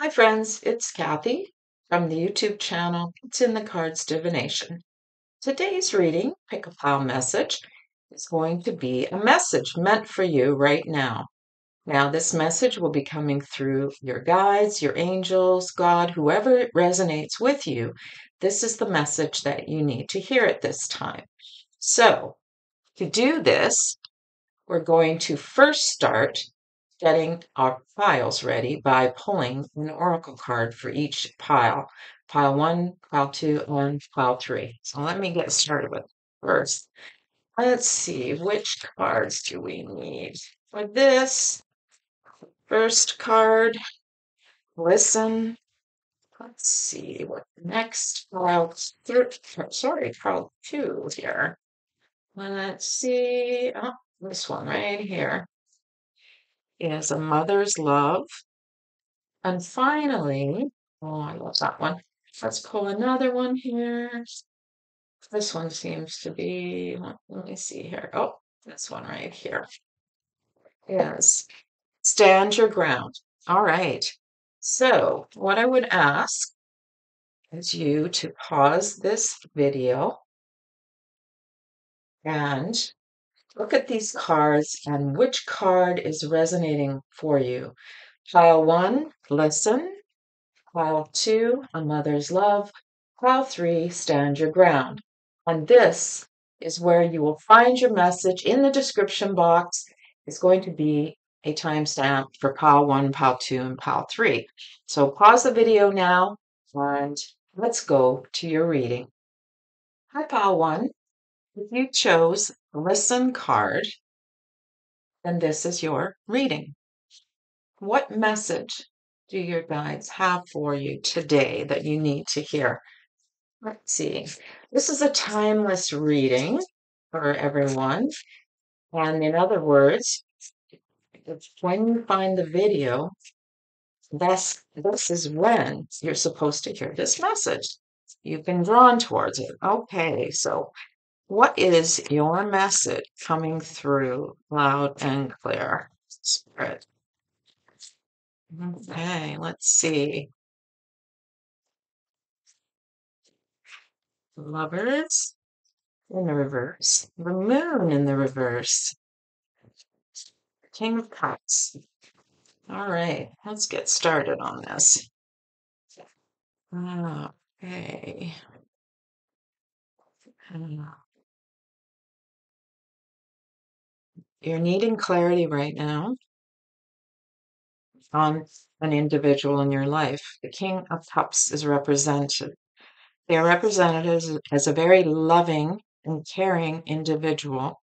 Hi, friends. It's Kathy from the YouTube channel. It's in the Cards Divination. Today's reading, Pick a Pile Message, is going to be a message meant for you right now. Now, this message will be coming through your guides, your angels, God, whoever it resonates with you. This is the message that you need to hear at this time. So, to do this, we're going to first start getting our piles ready by pulling an oracle card for each pile. Pile 1, pile 2, and pile 3. So let me get started with first. Let's see, which cards do we need? For this first card, listen. Let's see what next pile pile 2 here. Let's see. Oh, this one right here is a mother's love. And finally, oh, I love that one. Let's pull another one here. This one seems to be, let me see here. Oh, this one right here. Yes. Stand your ground. All right. So, what I would ask is you to pause this video and look at these cards and which card is resonating for you. Pile 1, listen. Pile 2, a mother's love. Pile 3, stand your ground. And this is where you will find your message. In the description box is going to be a timestamp for pile 1, pile 2, and pile 3. So pause the video now and let's go to your reading. Hi, pile 1. If you chose the listen card, then this is your reading. What message do your guides have for you today that you need to hear? Let's see. This is a timeless reading for everyone. And in other words, when you find the video, this is when you're supposed to hear this message. You've been drawn towards it. Okay, so what is your message coming through loud and clear? Spirit. Okay, let's see. Lovers in the reverse, the moon in the reverse, King of Cups. All right, let's get started on this. Okay. You're needing clarity right now on an individual in your life. The King of Cups is represented. They are represented as a very loving and caring individual.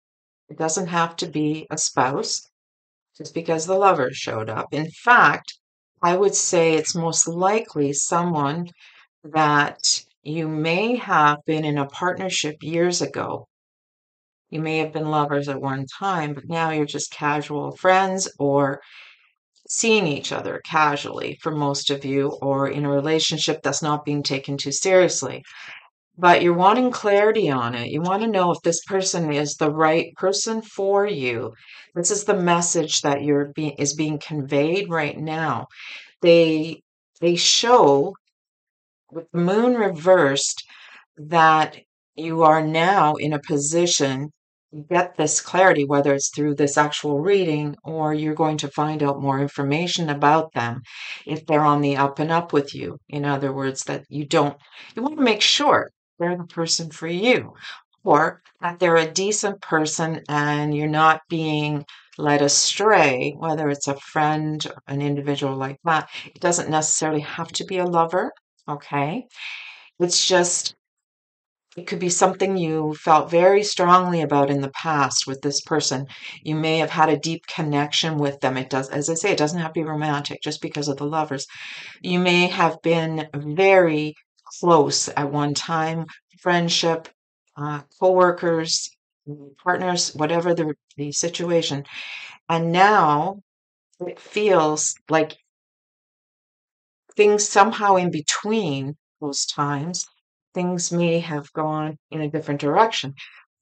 It doesn't have to be a spouse just because the lover showed up. In fact, I would say it's most likely someone that you may have been in a partnership years ago. You may have been lovers at one time, but now you're just casual friends or seeing each other casually for most of you, or in a relationship that's not being taken too seriously. But you're wanting clarity on it. You want to know if this person is the right person for you. This is the message that is being conveyed right now. They show with the moon reversed that you are now in a position to get this clarity, whether it's through this actual reading or you're going to find out more information about them if they're on the up and up with you. In other words, that you want to make sure they're the person for you, or that they're a decent person and you're not being led astray, whether it's a friend, an individual like that. It doesn't necessarily have to be a lover. Okay. It's just, it could be something you felt very strongly about in the past with this person. You may have had a deep connection with them. It does, as I say, it doesn't have to be romantic just because of the lovers. You may have been very close at one time, friendship, co-workers, partners, whatever the situation. And now it feels like things somehow in between those times, things may have gone in a different direction.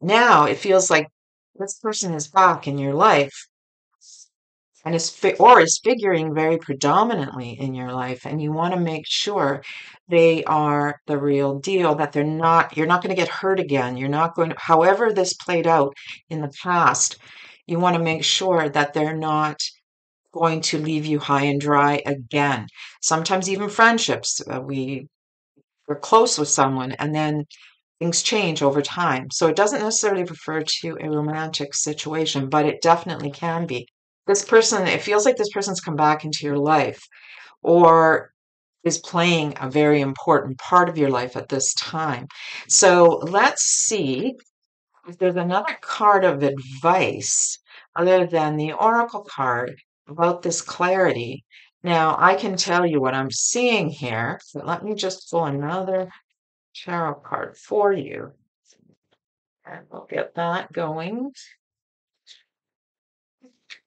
Now it feels like this person is back in your life and is figuring very predominantly in your life, and you want to make sure they are the real deal, that you're not going to get hurt again. You're not going to, however this played out in the past, you want to make sure that they're not going to leave you high and dry again. Sometimes even friendships, we're close with someone and then things change over time. So it doesn't necessarily refer to a romantic situation, but it definitely can be. This person, it feels like this person's come back into your life or is playing a very important part of your life at this time. So let's see if there's another card of advice other than the Oracle card about this clarity. Now, I can tell you what I'm seeing here, but let me just pull another tarot card for you. And we'll get that going.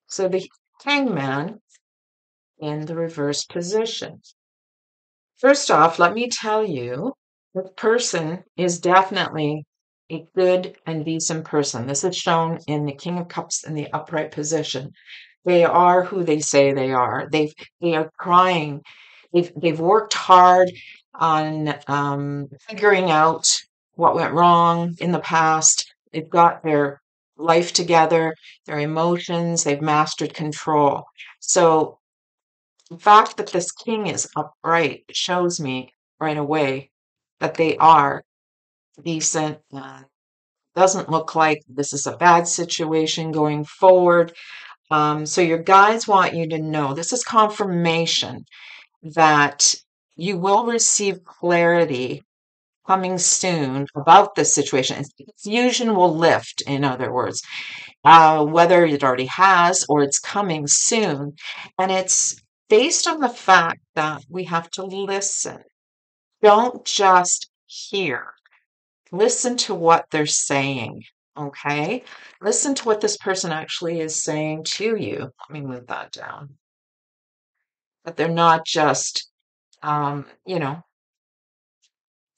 So the Hangman in the reverse position. First off, let me tell you, this person is definitely a good and decent person. This is shown in the King of Cups in the upright position. They are who they say they are. They are trying. They've worked hard on figuring out what went wrong in the past. They've got their life together, their emotions. They've mastered control. So the fact that this king is upright shows me right away that they are decent. Doesn't look like this is a bad situation going forward. So your guides want you to know this is confirmation that you will receive clarity coming soon about this situation. Confusion will lift, in other words, whether it already has or it's coming soon. And it's based on the fact that we have to listen. Don't just hear. Listen to what they're saying. Okay? Listen to what this person actually is saying to you. Let me move that down. That they're not just, you know,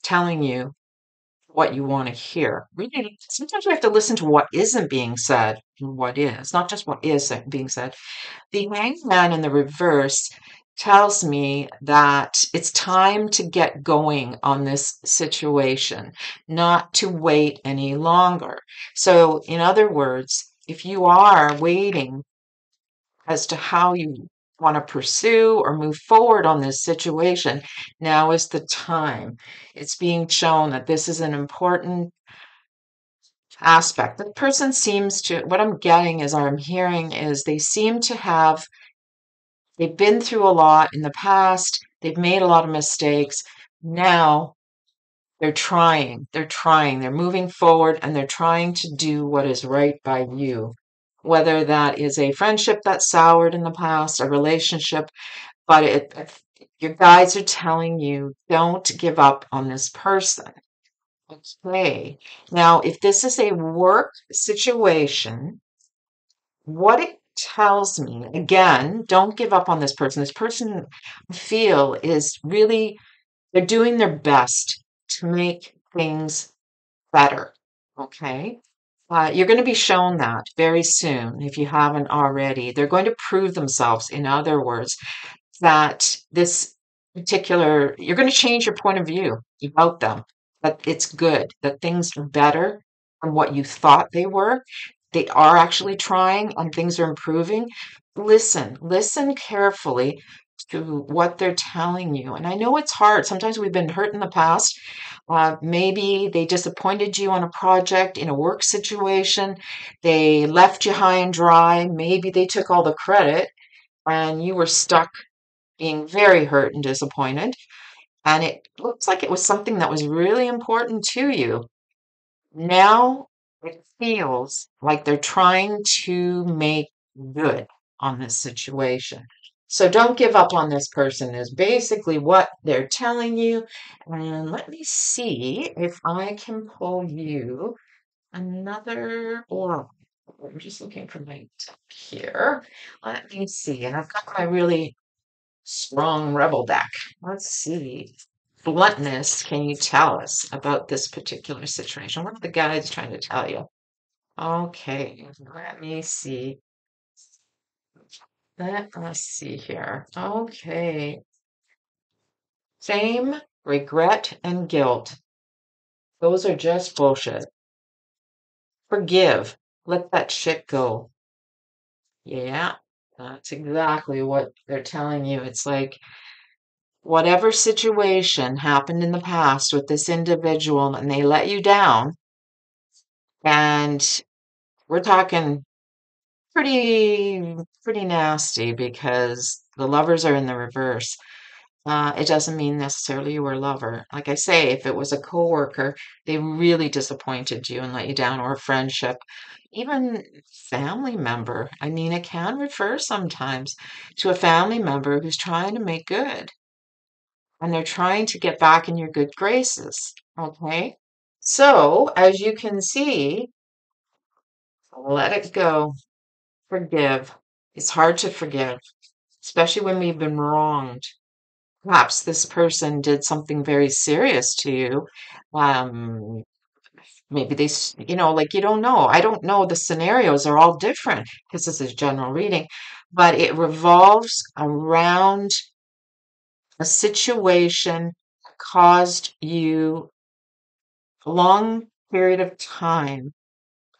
telling you what you want to hear. Really, sometimes we have to listen to what isn't being said and what is, not just what is being said. The hangman in the reverse tells me that it's time to get going on this situation, not to wait any longer. So, in other words, if you are waiting as to how you want to pursue or move forward on this situation, now is the time. It's being shown that this is an important aspect. The person seems to, what I'm getting is, or I'm hearing is they seem to have, they've been through a lot in the past, they've made a lot of mistakes. Now they're moving forward and they're trying to do what is right by you. Whether that is a friendship that soured in the past, a relationship, but your guides are telling you don't give up on this person. Okay. Now, if this is a work situation, what it tells me, again, don't give up on this person. This person, I feel, is really, they're doing their best to make things better. Okay. You're going to be shown that very soon if you haven't already. They're going to prove themselves, in other words, that this particular, you're going to change your point of view about them, that it's good, that things are better than what you thought they were. They are actually trying and things are improving. Listen carefully to what they're telling you. And I know it's hard. Sometimes we've been hurt in the past. Maybe they disappointed you on a project, in a work situation. They left you high and dry. Maybe they took all the credit and you were stuck being very hurt and disappointed. And it looks like it was something that was really important to you. Now it feels like they're trying to make good on this situation. So don't give up on this person, is basically what they're telling you. And let me see if I can pull you another oracle. I'm just looking for my deck here. Let me see. And I've got my really strong rebel deck. Let's see. Bluntness, can you tell us about this particular situation? What are the guides trying to tell you? Okay, let me see. Let us see here. Okay. Shame, regret, and guilt. Those are just bullshit. Forgive. Let that shit go. Yeah, that's exactly what they're telling you. It's like whatever situation happened in the past with this individual and they let you down, and we're talking pretty nasty because the lovers are in the reverse. It doesn't mean necessarily you were a lover. Like I say, if it was a coworker, they really disappointed you and let you down, or a friendship, even family member. I mean, it can refer sometimes to a family member who's trying to make good and they're trying to get back in your good graces. Okay. So, as you can see, let it go. Forgive. It's hard to forgive, especially when we've been wronged. Perhaps this person did something very serious to you. Um, maybe like you don't know. I don't know. The scenarios are all different because this is general reading, but it revolves around a situation that caused you a long period of time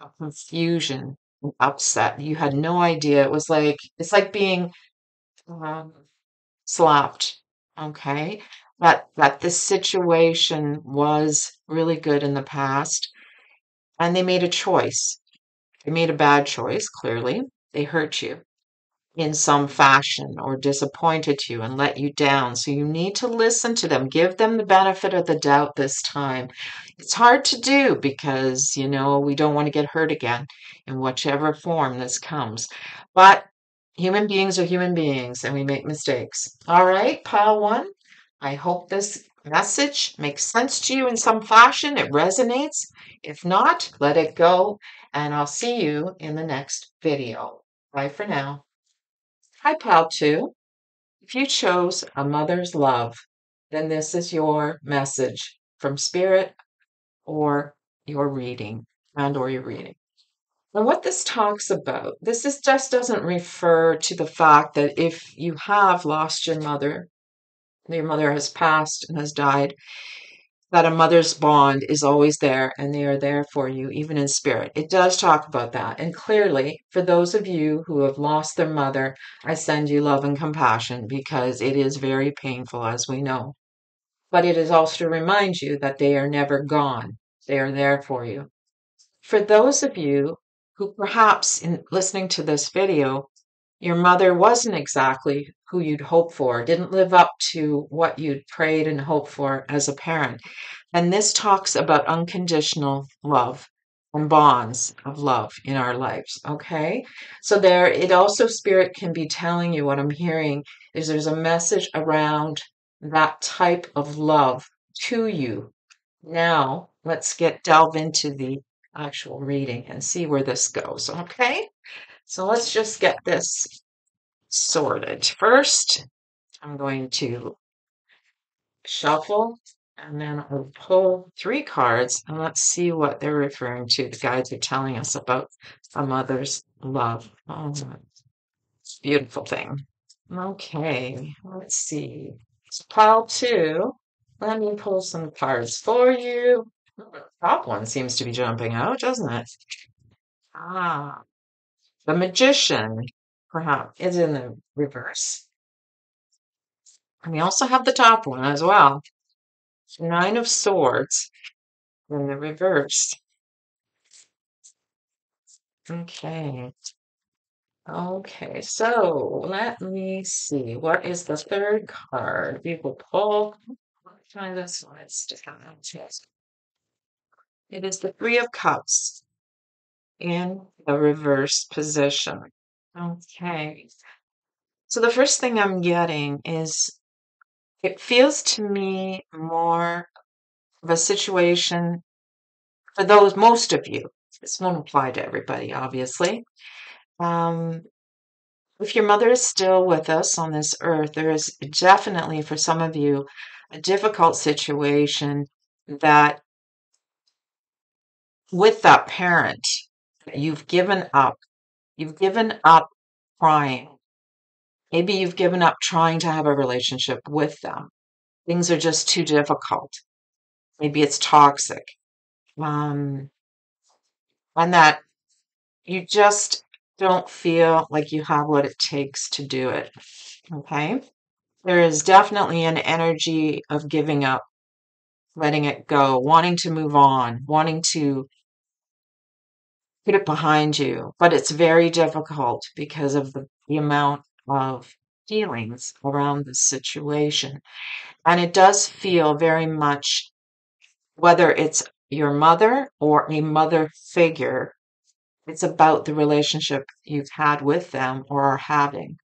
of confusion and upset. You had no idea. It's like being um, slapped. Okay. That this situation was really good in the past and they made a choice. They made a bad choice, clearly. They hurt you in some fashion or disappointed you and let you down. So you need to listen to them, give them the benefit of the doubt this time. It's hard to do because, we don't want to get hurt again in whichever form this comes. But human beings are human beings and we make mistakes. All right, pile one. I hope this message makes sense to you in some fashion. It resonates. If not, let it go. And I'll see you in the next video. Bye for now. Hi, pal, two. If you chose a mother's love, then this is your message from spirit or your reading or your reading. And what this talks about, just doesn't refer to the fact that if you have lost your mother has passed and has died, that a mother's bond is always there and they are there for you, even in spirit. It does talk about that. And clearly, for those of you who have lost their mother, I send you love and compassion because it is very painful, as we know. But it is also to remind you that they are never gone, they are there for you. For those of you who perhaps in listening to this video, your mother wasn't exactly who you'd hoped for, didn't live up to what you'd prayed and hoped for as a parent. And this talks about unconditional love and bonds of love in our lives. Okay. So it also, spirit can be telling you what I'm hearing is there's a message around that type of love to you. Now let's delve into the actual reading and see where this goes. Okay. So let's just get this sorted. First, I'm going to shuffle and then I'll pull three cards and let's see what they're referring to. The guides are telling us about a mother's love. Oh, beautiful thing. Okay, let's see. So pile two. Let me pull some cards for you. The top one seems to be jumping out, doesn't it? Ah, the magician, perhaps, is in the reverse. And we also have the top one as well. Nine of Swords in the reverse. Okay. Okay, so let me see. What is the third card? We will pull. Try this one instead. It is the Three of Cups in the reverse position. Okay. So the first thing I'm getting is it feels to me more of a situation for most of you. This won't apply to everybody, obviously. Um, if your mother is still with us on this earth, there is definitely for some of you a difficult situation that with that parent, you've given up. You've given up crying. Maybe you've given up trying to have a relationship with them. Things are just too difficult. Maybe it's toxic. Um, and that you just don't feel like you have what it takes to do it. Okay. There is definitely an energy of giving up, letting it go, wanting to move on, wanting to put it behind you. But it's very difficult because of the amount of feelings around the situation. And it does feel very much, whether it's your mother or a mother figure, it's about the relationship you've had with them or are having.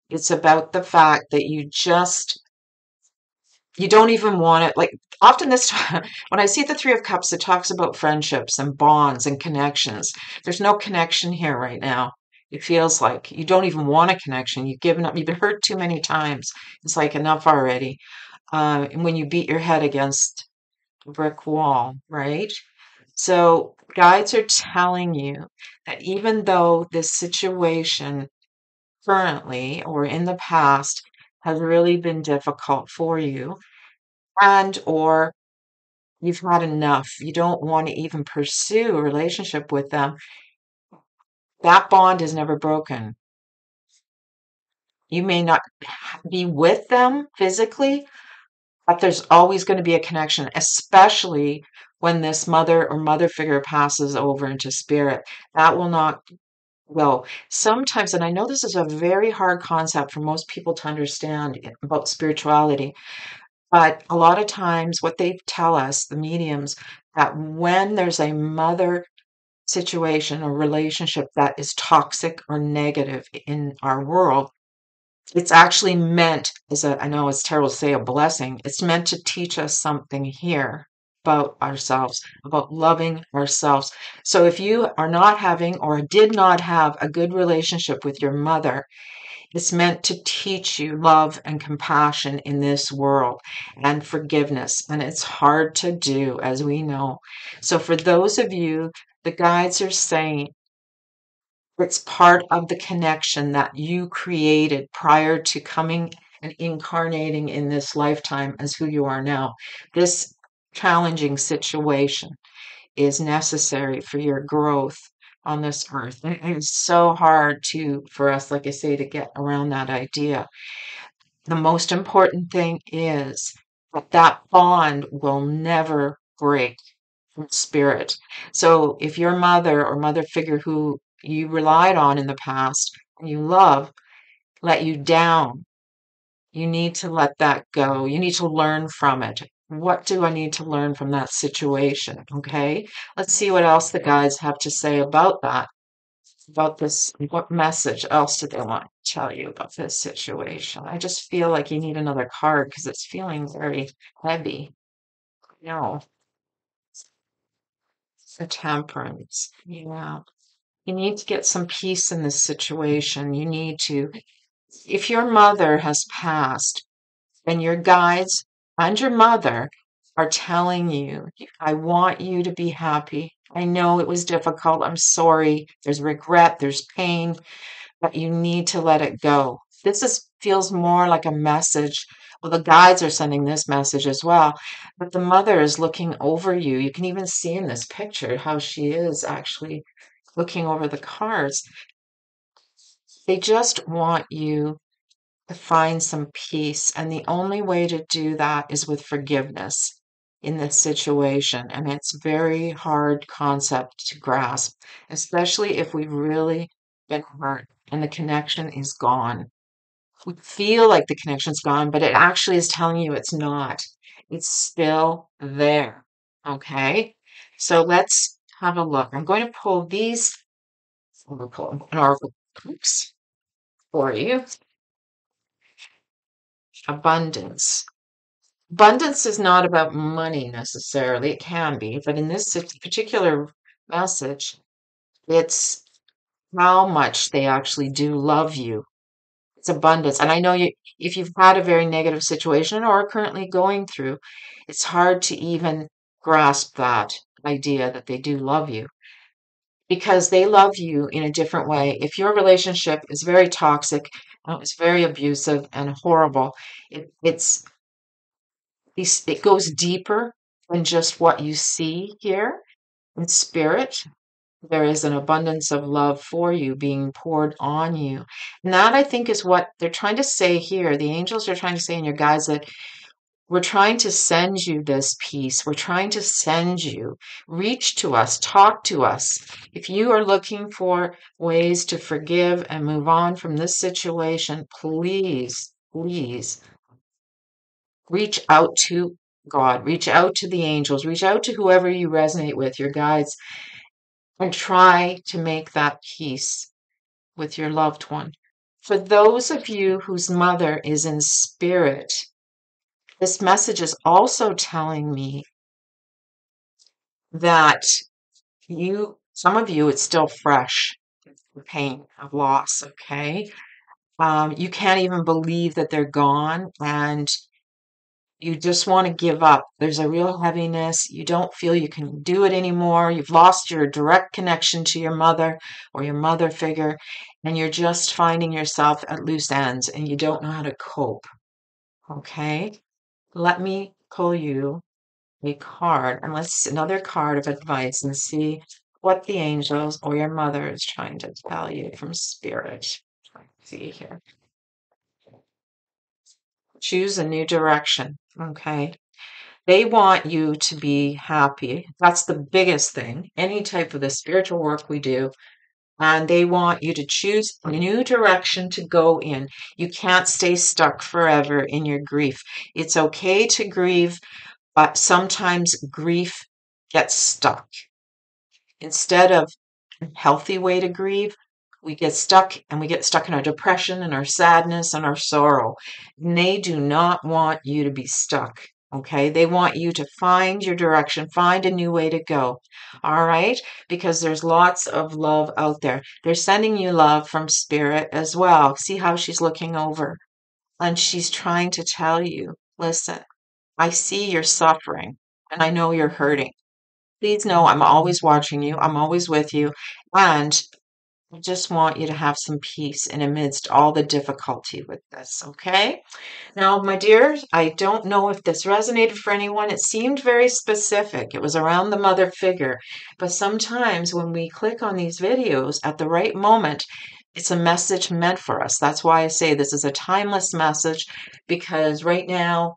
It's about the fact that you don't even want it. Like often this, when I see the Three of Cups, it talks about friendships and bonds and connections. There's no connection here right now. It feels like you don't even want a connection. You've given up. You've been hurt too many times. It's like enough already. And when you beat your head against a brick wall, right? So guides are telling you that even though this situation currently or in the past has really been difficult for you, and or you've had enough, you don't want to even pursue a relationship with them, that bond is never broken. You may not be with them physically, but there's always going to be a connection, especially when this mother or mother figure passes over into spirit. That will not go. Sometimes, and I know this is a very hard concept for most people to understand about spirituality, but a lot of times what they tell us, the mediums, that when there's a mother situation or relationship that is toxic or negative in our world, it's actually meant as a, I know it's terrible to say a blessing, it's meant to teach us something here about ourselves, about loving ourselves. So if you are not having or did not have a good relationship with your mother, it's meant to teach you love and compassion in this world and forgiveness. And it's hard to do, as we know. So for those of you, the guides are saying, it's part of the connection that you created prior to coming and incarnating in this lifetime as who you are now. This challenging situation is necessary for your growth on this earth. And it's so hard to for us, like I say, to get around that idea. The most important thing is that that bond will never break from spirit. So if your mother or mother figure who you relied on in the past and you love let you down, you need to let that go. You need to learn from it. What do I need to learn from that situation? Okay. Let's see what else the guides have to say about that, about this. What message else do they want to tell you about this situation? I just feel like you need another card because it's feeling very heavy. No, the temperance. Yeah. You need to get some peace in this situation. You need to, if your mother has passed and your guides and your mother are telling you, I want you to be happy. I know it was difficult. I'm sorry. There's regret, there's pain, but you need to let it go. This is feels more like a message. Well, the guides are sending this message as well, but the mother is looking over you. You can even see in this picture how she is actually looking over the cards. They just want you to find some peace. And the only way to do that is with forgiveness in this situation. And it's very hard concept to grasp, especially if we've really been hurt and the connection is gone. We feel like the connection's gone, but it actually is telling you it's not. It's still there. Okay. So let's have a look. I'm going to pull these oracle, an oracle, oops, for you. Abundance. Abundance is not about money necessarily. It can be, but in this particular message, it's how much they actually do love you. It's abundance. And I know you, if you've had a very negative situation or are currently going through, it's hard to even grasp that idea that they do love you. because they love you in a different way. If your relationship is very toxic, it's very abusive and horrible, it goes deeper than just what you see here in spirit. There is an abundance of love for you being poured on you. And that, I think, is what they're trying to say here. The angels are trying to say in your guides that we're trying to send you this peace. We're trying to send you. Reach to us, talk to us. If you are looking for ways to forgive and move on from this situation, please, please reach out to God, reach out to the angels, reach out to whoever you resonate with, your guides, and try to make that peace with your loved one. For those of you whose mother is in spirit, this message is also telling me that some of you, it's still fresh, the pain of loss, okay? You can't even believe that they're gone, and you just want to give up. There's a real heaviness. You don't feel you can do it anymore. You've lost your direct connection to your mother or your mother figure, and you're just finding yourself at loose ends and you don't know how to cope. Okay? Let me pull you a card, and another card of advice, and see what the angels or your mother is trying to tell you from spirit. Let's see here. Choose a new direction. Okay? They want you to be happy. That's the biggest thing. Any type of the spiritual work we do. And they want you to choose a new direction to go in. You can't stay stuck forever in your grief. It's okay to grieve, but sometimes grief gets stuck. Instead of a healthy way to grieve, we get stuck, and we get stuck in our depression and our sadness and our sorrow. And they do not want you to be stuck. Okay, they want you to find your direction, find a new way to go. All right, because there's lots of love out there. They're sending you love from spirit as well. See how she's looking over, and she's trying to tell you, listen, I see you're suffering and I know you're hurting. Please know I'm always watching you. I'm always with you. And I just want you to have some peace in amidst all the difficulty with this, okay? Now, my dears, I don't know if this resonated for anyone. It seemed very specific. It was around the mother figure. But sometimes when we click on these videos at the right moment, it's a message meant for us. That's why I say this is a timeless message, because right now,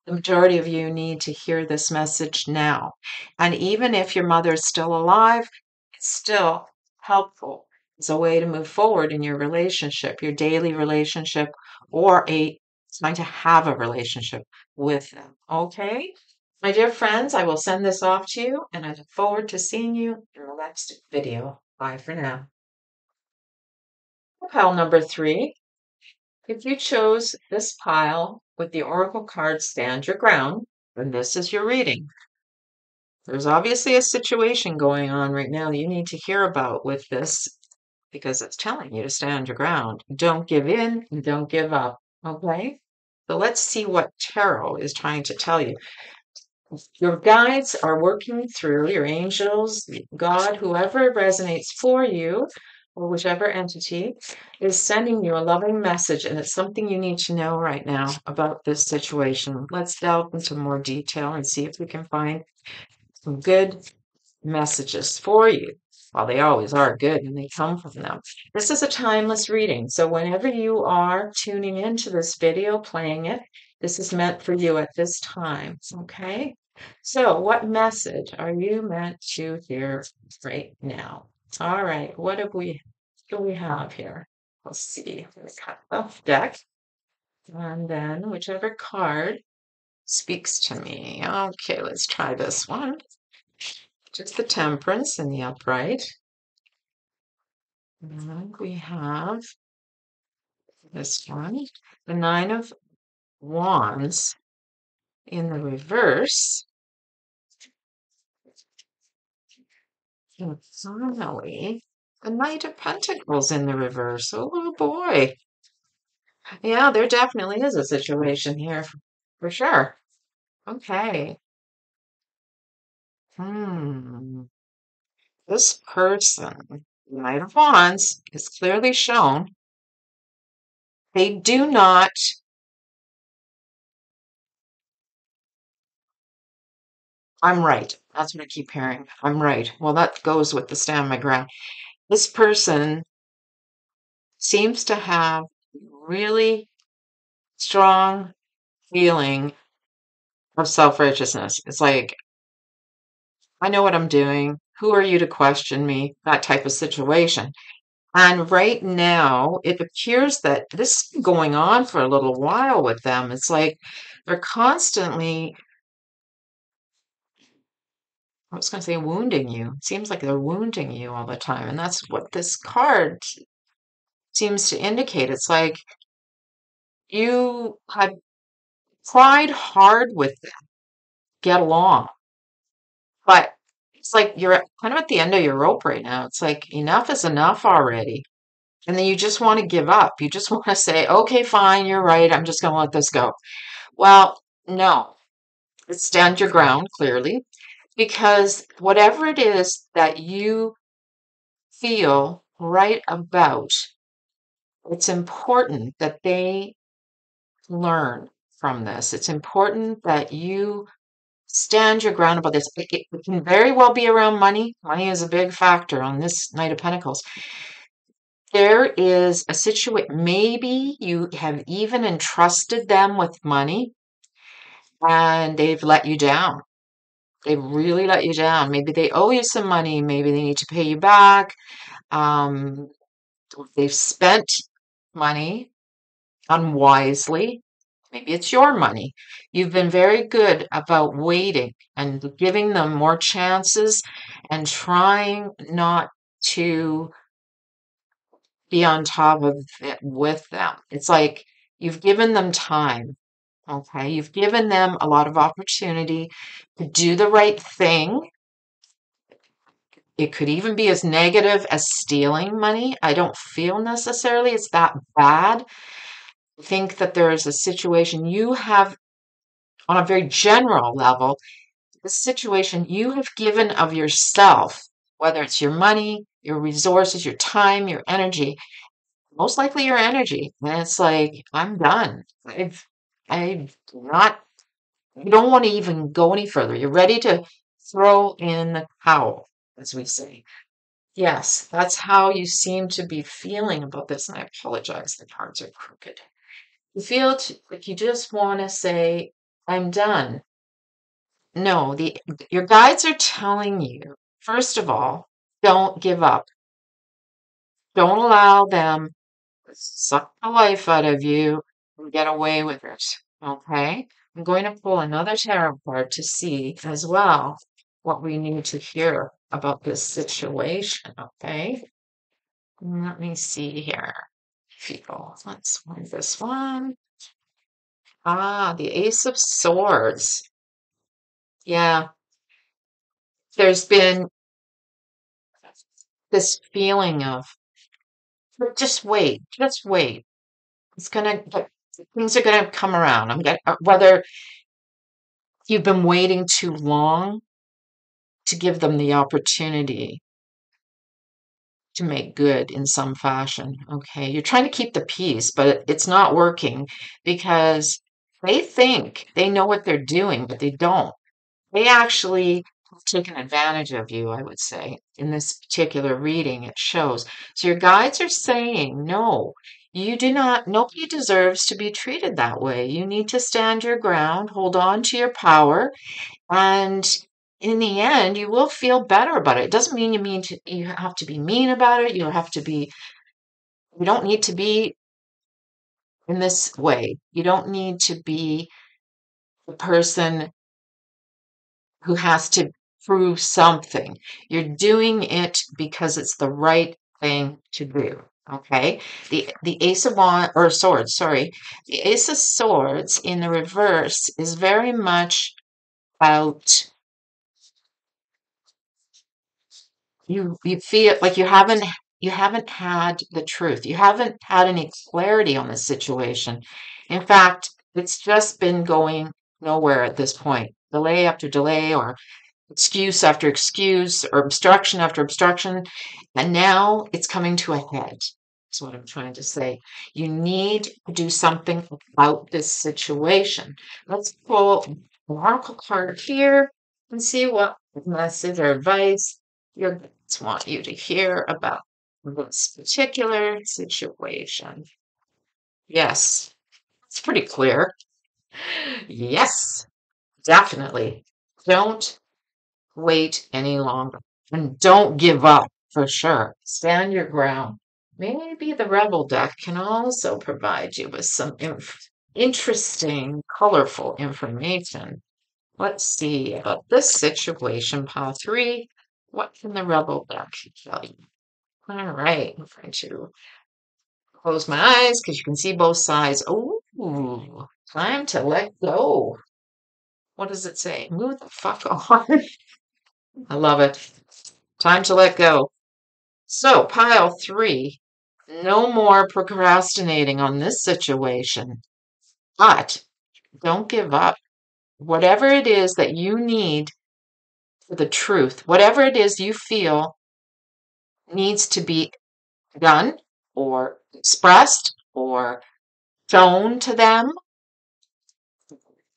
the majority of you need to hear this message now. And even if your mother is still alive, it's still helpful. It's a way to move forward in your relationship, your daily relationship, or trying to have a relationship with them. Okay? My dear friends, I will send this off to you, and I look forward to seeing you in the next video. Bye for now. Pile number 3. If you chose this pile with the oracle card stand your ground, then this is your reading. There's obviously a situation going on right now that you need to hear about with this, because it's telling you to stand your ground. Don't give in and don't give up. Okay? So let's see what tarot is trying to tell you. Your guides are working through, your angels, God, whoever resonates for you, or whichever entity is sending you a loving message, and it's something you need to know right now about this situation. Let's delve into more detail and see if we can find some good messages for you. Well, they always are good and they come from them. This is a timeless reading, so whenever you are tuning into this video, playing it, this is meant for you at this time, okay? So what message are you meant to hear right now? All right, what do we have here? Let's see. Let's cut the deck. And then whichever card speaks to me. Okay, let's try this one. Just the Temperance in the upright. And we have this one, the Nine of Wands in the reverse. And finally, the Knight of Pentacles in the reverse. Oh boy. Yeah, there definitely is a situation here for sure. Okay. Hmm. this person, the Knight of Wands, is clearly shown. They do not, I'm right. That's what I keep hearing. I'm right. Well, that goes with the stand my ground. This person seems to have really strong feeling of self-righteousness. It's like, I know what I'm doing. Who are you to question me? That type of situation. And right now, it appears that this has been going on for a little while with them. It's like they're constantly, I was going to say wounding you. It seems like they're wounding you all the time. And that's what this card seems to indicate. It's like you had tried hard with them, get along, but it's like you're kind of at the end of your rope right now. It's like enough is enough already. And then you just want to give up. You just want to say, okay, fine, you're right. I'm just going to let this go. Well, no, stand your ground clearly, because whatever it is that you feel right about, it's important that they learn from this. It's important that you stand your ground about this. It can very well be around money. Money is a big factor on this Knight of Pentacles. There is a situation, maybe you have even entrusted them with money and they've let you down. They really let you down. Maybe they owe you some money. Maybe they need to pay you back. Um, they've spent money unwisely. Maybe it's your money. You've been very good about waiting and giving them more chances and trying not to be on top of it with them. It's like you've given them time. Okay. You've given them a lot of opportunity to do the right thing. It could even be as negative as stealing money. I don't feel necessarily it's that bad. I think that there is a situation you have on a very general level, the situation you have given of yourself, whether it's your money, your resources, your time, your energy, most likely your energy. And it's like, I'm done. I'm not, you don't want to even go any further. You're ready to throw in the towel, as we say. Yes, that's how you seem to be feeling about this. And I apologize, the cards are crooked. You feel like you just want to say, I'm done. No, your guides are telling you, first of all, don't give up. Don't allow them to suck the life out of you and get away with it. Okay? I'm going to pull another tarot card to see as well what we need to hear about this situation. Okay? Let me see here. People. Let's find this one. Ah, the Ace of Swords. Yeah, there's been this feeling of just wait, just wait. It's gonna, things are gonna come around. I'm gonna, whether you've been waiting too long to give them the opportunity to make good in some fashion. Okay, you're trying to keep the peace, but it's not working because they think they know what they're doing, but they don't. They actually have taken advantage of you, I would say. In this particular reading, it shows. So your guides are saying, no, you do not, nobody deserves to be treated that way. You need to stand your ground, hold on to your power, and in the end, you will feel better about it. It doesn't mean you have to be mean about it. You don't need to be in this way. You don't need to be the person who has to prove something. You're doing it because it's the right thing to do. Okay. The Ace of Wands or Swords, sorry. The Ace of Swords in the reverse is very much about you feel like you haven't had the truth. You haven't had any clarity on the situation. In fact, it's just been going nowhere at this point. Delay after delay, or excuse after excuse or obstruction after obstruction. And now it's coming to a head. That's what I'm trying to say. You need to do something about this situation. Let's pull an oracle card here and see what message or advice your guides want you to hear about this particular situation. Yes, it's pretty clear. Yes, definitely. Don't wait any longer. And don't give up for sure. Stand your ground. Maybe the Rebel deck can also provide you with some interesting, colorful information. Let's see about this situation, pile three. What can the Rebel deck tell you? All right, I'm going to close my eyes because you can see both sides. Oh, time to let go. What does it say? Move the fuck on. I love it. Time to let go. So, pile three, no more procrastinating on this situation, but don't give up. Whatever it is that you need for the truth, whatever it is you feel needs to be done or expressed or shown to them,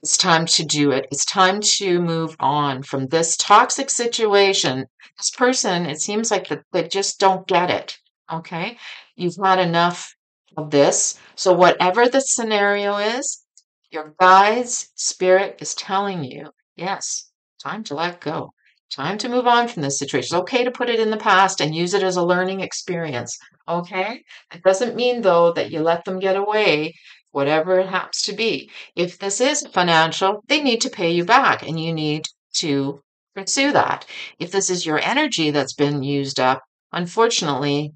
it's time to do it. It's time to move on from this toxic situation. This person, it seems like that they just don't get it. Okay? You've had enough of this. So, whatever the scenario is, your guide's spirit is telling you, yes, time to let go. Time to move on from this situation. It's okay to put it in the past and use it as a learning experience. Okay? It doesn't mean, though, that you let them get away, whatever it happens to be. If this is financial, they need to pay you back and you need to pursue that. If this is your energy that's been used up, unfortunately,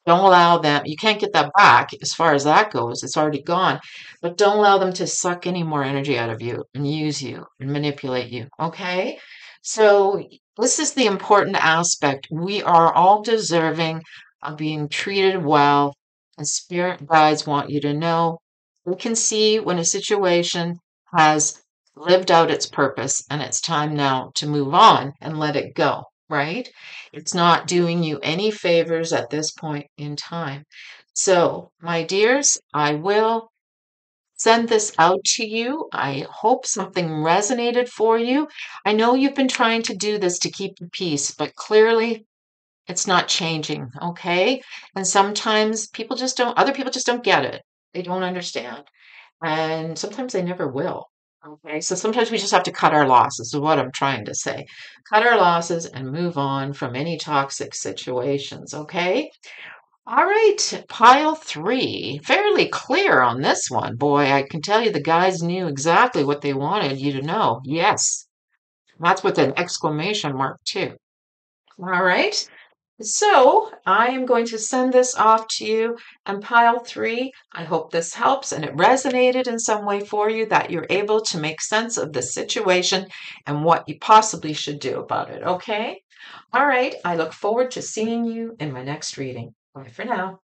don't allow them, you can't get that back as far as that goes. It's already gone. But don't allow them to suck any more energy out of you and use you and manipulate you. Okay? So, this is the important aspect. We are all deserving of being treated well, and spirit guides want you to know they can see when a situation has lived out its purpose and it's time now to move on and let it go, right? It's not doing you any favors at this point in time. So, my dears, I will send this out to you. I hope something resonated for you. I know you've been trying to do this to keep the peace, but clearly it's not changing, okay? And sometimes other people just don't get it. They don't understand. And sometimes they never will. Okay, so sometimes we just have to cut our losses, is what I'm trying to say. Cut our losses and move on from any toxic situations, okay? All right, pile three. Fairly clear on this one. Boy, I can tell you the guys knew exactly what they wanted you to know. Yes, that's with an exclamation mark, too. All right. So I am going to send this off to you and pile three. I hope this helps and it resonated in some way for you that you're able to make sense of the situation and what you possibly should do about it. Okay? All right. I look forward to seeing you in my next reading. Bye for now.